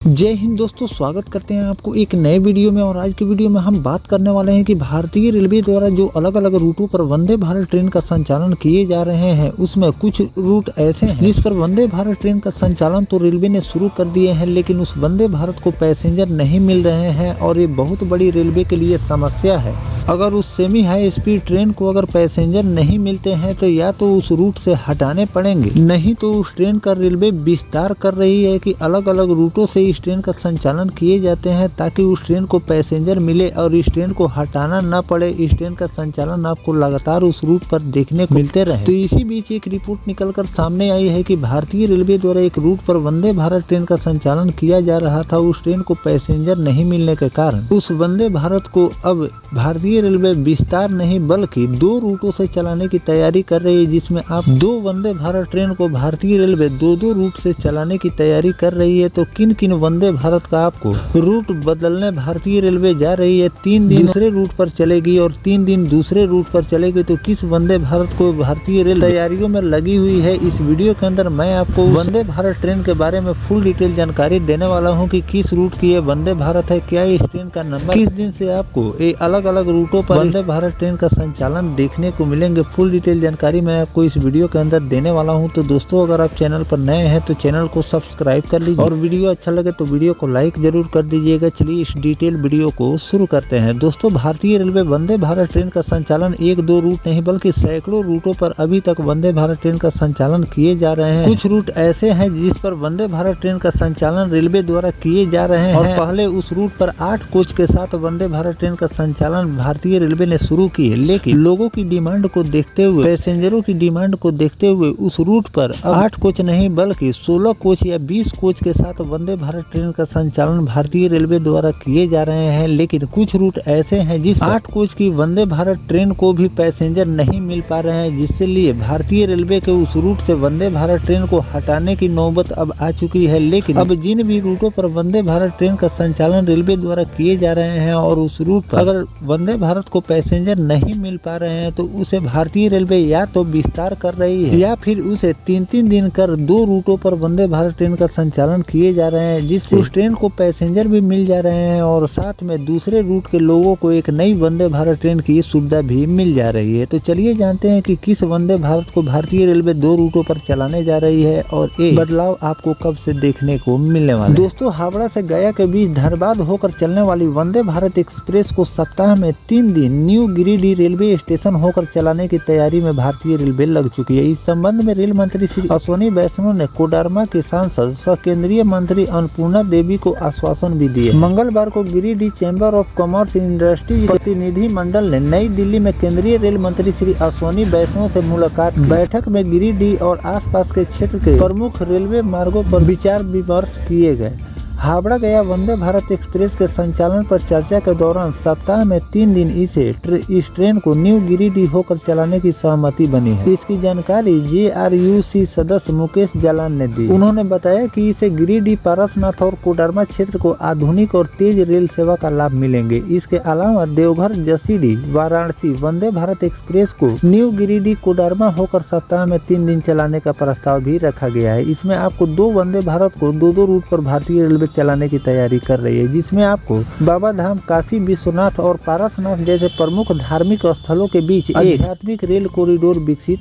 जय हिंद दोस्तों, स्वागत करते हैं आपको एक नए वीडियो में। और आज की वीडियो में हम बात करने वाले हैं कि भारतीय रेलवे द्वारा जो अलग अलग रूटों पर वंदे भारत ट्रेन का संचालन किए जा रहे हैं, उसमें कुछ रूट ऐसे हैं जिस पर वंदे भारत ट्रेन का संचालन तो रेलवे ने शुरू कर दिए हैं, लेकिन उस वंदे भारत को पैसेंजर नहीं मिल रहे हैं और ये बहुत बड़ी रेलवे के लिए समस्या है। अगर उस सेमी हाई स्पीड ट्रेन को अगर पैसेंजर नहीं मिलते हैं तो या तो उस रूट से हटाने पड़ेंगे, नहीं तो उस ट्रेन का रेलवे विस्तार कर रही है कि अलग अलग रूटों से इस ट्रेन का संचालन किए जाते हैं ताकि उस ट्रेन को पैसेंजर मिले और इस ट्रेन को हटाना न पड़े। इस ट्रेन का संचालन आपको लगातार उस रूट पर देखने को मिलते रहे। तो इसी बीच एक रिपोर्ट निकलकर सामने आई है कि भारतीय रेलवे द्वारा एक रूट पर वंदे भारत ट्रेन का संचालन किया जा रहा था। उस ट्रेन को पैसेंजर नहीं मिलने के कारण उस वंदे भारत को अब भारतीय रेलवे विस्तार नहीं बल्कि 2 रूटों से चलाने की तैयारी कर रही है, जिसमें आप 2 वंदे भारत ट्रेन को भारतीय रेलवे 2-2 रूट से चलाने की तैयारी कर रही है। तो किन किन वंदे भारत का आपको रूट बदलने भारतीय रेलवे जा रही है? 3 दिन दूसरे रूट पर चलेगी और 3 दिन दूसरे रूट पर चलेगी। तो किस वंदे भारत को भारतीय रेल तैयारियों में लगी हुई है, इस वीडियो के अंदर मैं आपको वंदे भारत ट्रेन के बारे में फुल डिटेल जानकारी देने वाला हूँ कि किस रूट की ये वंदे भारत है, क्या इस ट्रेन का नंबर, किस दिन से आपको अलग अलग रूटों पर वंदे भारत ट्रेन का संचालन देखने को मिलेंगे। फुल डिटेल जानकारी मैं आपको इस वीडियो के अंदर देने वाला हूं। तो दोस्तों, अगर आप चैनल पर नए हैं तो चैनल को सब्सक्राइब कर लीजिए और वीडियो अच्छा लगे तो वीडियो को लाइक जरूर कर दीजिएगा। चलिए इस डिटेल वीडियो को शुरू करते हैं। दोस्तों, भारतीय रेलवे वंदे भारत ट्रेन का संचालन 1-2 रूट नहीं बल्कि सैकड़ों रूटों पर अभी तक वंदे भारत ट्रेन का संचालन किए जा रहे हैं। कुछ रूट ऐसे हैं जिस पर वंदे भारत ट्रेन का संचालन रेलवे द्वारा किए जा रहे हैं और पहले उस रूट पर 8 कोच के साथ वंदे भारत ट्रेन का संचालन भारतीय रेलवे ने शुरू की है, लेकिन लोगों की डिमांड को देखते हुए, पैसेंजरों की डिमांड को देखते हुए उस रूट पर 8 कोच नहीं बल्कि 16 कोच या 20 कोच के साथ वंदे भारत ट्रेन का संचालन भारतीय रेलवे द्वारा किए जा रहे हैं। लेकिन कुछ रूट ऐसे हैं जिस 8 कोच की वंदे भारत ट्रेन को भी पैसेंजर नहीं मिल पा रहे हैं, जिससे लिए भारतीय रेलवे के उस रूट से वंदे भारत ट्रेन को हटाने की नौबत अब आ चुकी है। लेकिन अब जिन भी रूटों पर वंदे भारत ट्रेन का संचालन रेलवे द्वारा किए जा रहे हैं और उस रूट पर अगर वंदे भारत को पैसेंजर नहीं मिल पा रहे हैं तो उसे भारतीय रेलवे या तो विस्तार कर रही है या फिर उसे 3-3 दिन कर 2 रूटों पर वंदे भारत ट्रेन का संचालन किए जा रहे हैं, जिससे उस ट्रेन को पैसेंजर भी मिल जा रहे हैं और साथ में दूसरे रूट के लोगों को एक नई वंदे भारत ट्रेन की सुविधा भी मिल जा रही है। तो चलिए जानते हैं कि किस वंदे भारत को भारतीय रेलवे 2 रूटों पर चलाने जा रही है और ये बदलाव आपको कब से देखने को मिलने वाला है। दोस्तों, हावड़ा से गया के बीच धनबाद होकर चलने वाली वंदे भारत एक्सप्रेस को सप्ताह में 3 दिन न्यू गिरिडीह रेलवे स्टेशन होकर चलाने की तैयारी में भारतीय रेलवे लग चुकी है। इस संबंध में रेल मंत्री श्री अश्विनी वैष्णव ने कोडरमा के सांसद सह केंद्रीय मंत्री अन्नपूर्णा देवी को आश्वासन भी दिए। मंगलवार को Giridih chamber of commerce industries प्रतिनिधि मंडल ने नई दिल्ली में केंद्रीय रेल मंत्री श्री अश्विनी वैष्णव से मुलाकात की। बैठक में गिरिडीह और आसपास के क्षेत्र के प्रमुख रेलवे मार्गों पर विचार विमर्श किए गए। हावड़ा गया वंदे भारत एक्सप्रेस के संचालन पर चर्चा के दौरान सप्ताह में 3 दिन इस ट्रेन को न्यू गिरिडीह होकर चलाने की सहमति बनी है। इसकी जानकारी JRUC सदस्य मुकेश जालान ने दी। उन्होंने बताया कि इसे गिरिडीह, पारसनाथ और कोडरमा क्षेत्र को आधुनिक और तेज रेल सेवा का लाभ मिलेंगे। इसके अलावा देवघर, जसीडीह, वाराणसी वंदे भारत एक्सप्रेस को न्यू गिरिडीह, कोडरमा होकर सप्ताह में 3 दिन चलाने का प्रस्ताव भी रखा गया है। इसमें आपको 2 वंदे भारत को 2-2 रूट पर भारतीय रेलवे चलाने की तैयारी कर रही है, जिसमें आपको बाबा धाम, काशी विश्वनाथ और पारसनाथ जैसे प्रमुख धार्मिक स्थलों के बीच आध्यात्मिक रेल कॉरिडोर विकसित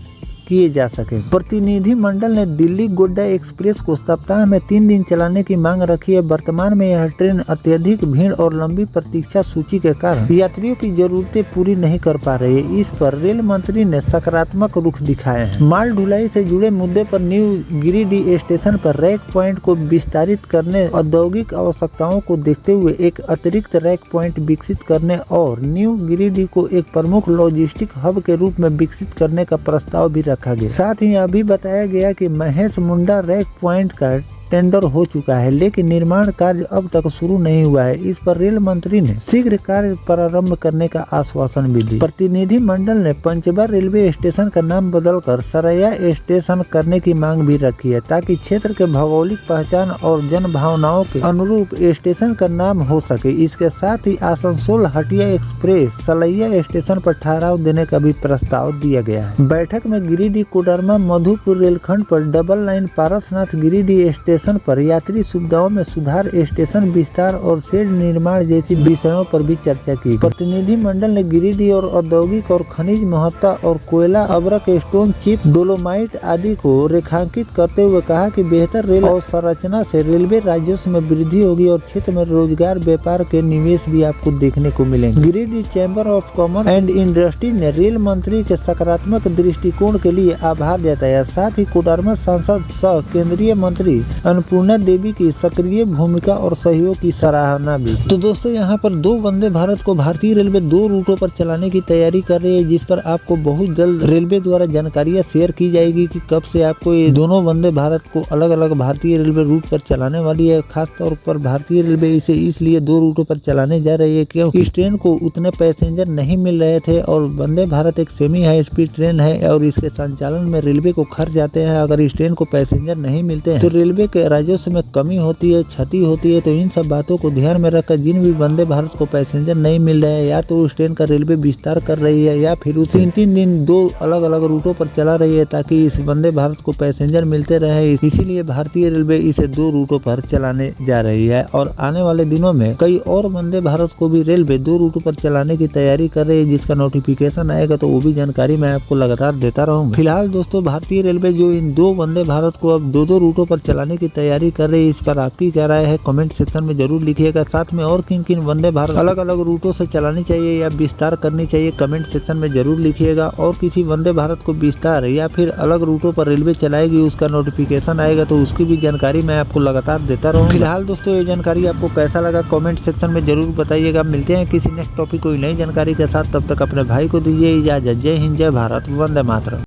किए जा सके। प्रतिनिधि मंडल ने दिल्ली गोड्डा एक्सप्रेस को सप्ताह में 3 दिन चलाने की मांग रखी है। वर्तमान में यह ट्रेन अत्यधिक भीड़ और लंबी प्रतीक्षा सूची के कारण यात्रियों की जरूरतें पूरी नहीं कर पा रही है। इस पर रेल मंत्री ने सकारात्मक रुख दिखाए हैं। माल ढुलाई से जुड़े मुद्दे पर न्यू गिरिडीह स्टेशन पर रैक पॉइंट को विस्तारित करने, औद्योगिक आवश्यकताओं को देखते हुए एक अतिरिक्त रैक पॉइंट विकसित करने और न्यू गिरिडीह को एक प्रमुख लॉजिस्टिक हब के रूप में विकसित करने का प्रस्ताव भी रखा गया। साथ ही अभी बताया गया कि महेश मुंडा रैक पॉइंट का टेंडर हो चुका है, लेकिन निर्माण कार्य अब तक शुरू नहीं हुआ है। इस पर रेल मंत्री ने शीघ्र कार्य प्रारंभ करने का आश्वासन भी दिया। प्रतिनिधि मंडल ने पंचबार रेलवे स्टेशन का नाम बदलकर सरैया स्टेशन करने की मांग भी रखी है, ताकि क्षेत्र के भौगोलिक पहचान और जन भावनाओं के अनुरूप स्टेशन का नाम हो सके। इसके साथ ही आसनसोल हटिया एक्सप्रेस सलैया स्टेशन पर ठहराव देने का भी प्रस्ताव दिया गया है। बैठक में गिरिडीह, कोडरमा, मधुपुर रेलखंड पर double line Parasnath Giridih station station पर यात्री सुविधाओं में सुधार, स्टेशन विस्तार और शेड निर्माण जैसी विषयों पर भी चर्चा की। प्रतिनिधि मंडल ने गिरिडीह और औद्योगिक और खनिज महत्ता और कोयला, अब्रक, स्टोन चिप, डोलोमाइट आदि को रेखांकित करते हुए कहा कि बेहतर रेल अवसंरचना से रेलवे राजस्व में वृद्धि होगी और क्षेत्र में रोजगार, व्यापार के निवेश भी आपको देखने को मिलेंगे। Giridih chamber of commerce and industry ने रेल मंत्री के सकारात्मक दृष्टिकोण के लिए आभार जताया। साथ ही कोडरमा सांसद सह केंद्रीय मंत्री अन्नपूर्णा देवी की सक्रिय भूमिका और सहयोग की सराहना भी। तो दोस्तों, यहाँ पर 2 वंदे भारत को भारतीय रेलवे 2 रूटों पर चलाने की तैयारी कर रही है, जिस पर आपको बहुत जल्द रेलवे द्वारा जानकारियां शेयर की जाएगी कि कब से आपको ये दोनों वंदे भारत को अलग अलग भारतीय रेलवे रूट पर चलाने वाली है। खास तौर पर भारतीय रेलवे इसे इसलिए 2 रूटों पर चलाने जा रही है क्योंकि इस ट्रेन को उतने पैसेंजर नहीं मिल रहे थे और वंदे भारत एक सेमी हाई स्पीड ट्रेन है और इसके संचालन में रेलवे को खर्च जाते हैं। अगर इस ट्रेन को पैसेंजर नहीं मिलते हैं तो रेलवे के राजस्व में कमी होती है, क्षति होती है। तो इन सब बातों को ध्यान में रखकर जिन भी वंदे भारत को पैसेंजर नहीं मिल रहे हैं, या तो उस ट्रेन का रेलवे विस्तार कर रही है या फिर 3-3 दिन 2 अलग अलग रूटों पर चला रही है ताकि इस वंदे भारत को पैसेंजर मिलते रहे। इसीलिए भारतीय रेलवे इसे 2 रूटों पर चलाने जा रही है और आने वाले दिनों में कई और वंदे भारत को भी रेलवे 2 रूटों पर चलाने की तैयारी कर रही है, जिसका नोटिफिकेशन आएगा तो वो भी जानकारी मैं आपको लगातार देता रहूंगा। फिलहाल दोस्तों, भारतीय रेलवे जो इन 2 वंदे भारत को अब 2-2 रूटों पर चलाने की तैयारी कर रही है, इस पर आपकी क्या राय है कमेंट सेक्शन में जरूर लिखिएगा। साथ में और किन किन वंदे भारत अलग अलग रूटों से चलानी चाहिए या विस्तार करनी चाहिए कमेंट सेक्शन में जरूर लिखिएगा। और किसी वंदे भारत को विस्तार या फिर अलग रूटों पर रेलवे चलाएगी उसका नोटिफिकेशन आएगा तो उसकी भी जानकारी मैं आपको लगातार देता रहूँगा। फिलहाल दोस्तों, ये जानकारी आपको कैसा लगा कमेंट सेक्शन में जरूर बताइएगा। मिलते हैं किसी नेक्स्ट टॉपिक कोई नई जानकारी के साथ, तब तक अपने भाई को दीजिए इजाजत। जय हिंद, जय भारत, वंदे मातरम।